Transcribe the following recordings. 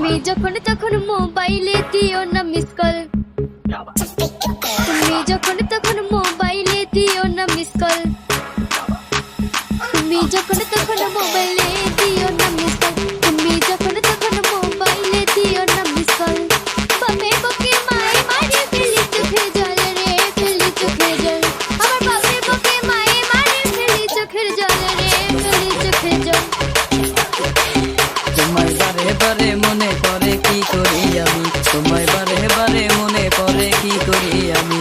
তুমি যখন তখন মোবাইলে দিও না মিস কল, তুমি যখন তখন মোবাইলে দিও না মিস কল, তুমি যখন তখন মোবাইলে দিও না মিস কল, তুমি যখন তখন মোবাইলে দিও না মিস কল। বাপের বকে মায়ে মারে ফেলি চোখের জল রে, ফেলি চোখের জল। আমার বাপের বকে মায়ে মারে ফেলি চোখের জল রে, ফেলি চোখের জল। তোমায় বারে বারে মনে পড়ে কি করি আমি, তোমায় বারে বারে মনে পড়ে কি করি আমি।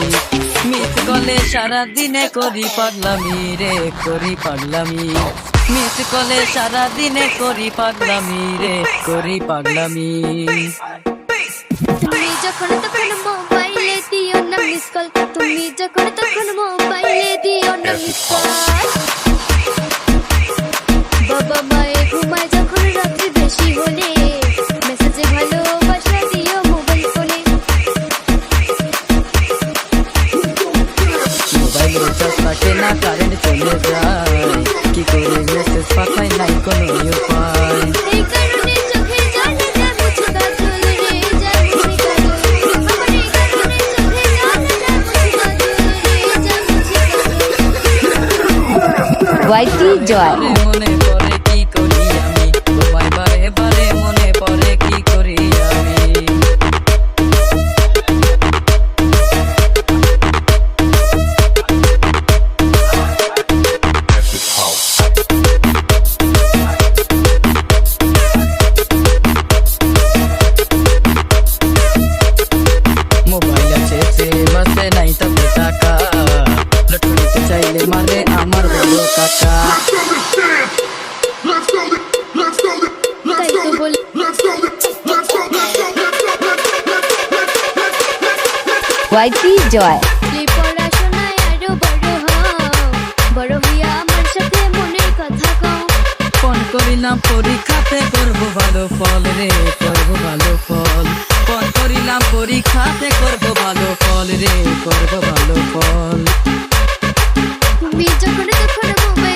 মিস কলে সারা দিনে করি পাগলামি রে, করি পাগলামি। মিস কলে সারা দিনে করি পাগলামি রে, করি পাগলামি। তুমি যখন তখন মোবাইলে দিও না মিস কল, তুমি যখন তখন মোবাইলে দিও না মিস কল। বাবা মায়ে ঘুমায় যখন রাত্রি বেশি হলে, মেসেজে ভালোবাসা দিও মোবাইল ফোনে। মোবাইল রিচার্জ থাকে না, কারেন্ট চলে যায়, কি করে মেসেজ পাঠাই নাই কোনো উপায়। এই কারণে চোখের জলে যা মুছে কাজল রে, যা মুছে কাজল। আমার এই কারণে চোখের জলে যা মুছে কাজল রে, যা মুছে কাজল। ওয়াইটি জয়। মনে পড়ে কি করি আমি, তোমায় বারে বারে মনে পড়ে কি করি আমি। মোবাইল আছে সিম আছে নাই তাতে টাকা, লট করিতে চাইলে মানে আমার বড় কাকা। তাই তো বলি ওয়াইটি জয়। পড়াশোনায় আরো বড় হও, বড় হইয়া আমার সাথে মনের কথা কও। ফোন করিলাম পরীক্ষাতে করবো ভালো ফল রে, করবো ভালো ফল। ফোন করিলাম পরীক্ষাতে করবো ভালো ফল রে, করবো ভালো ফল। তুমি যখন তখন মোবাইল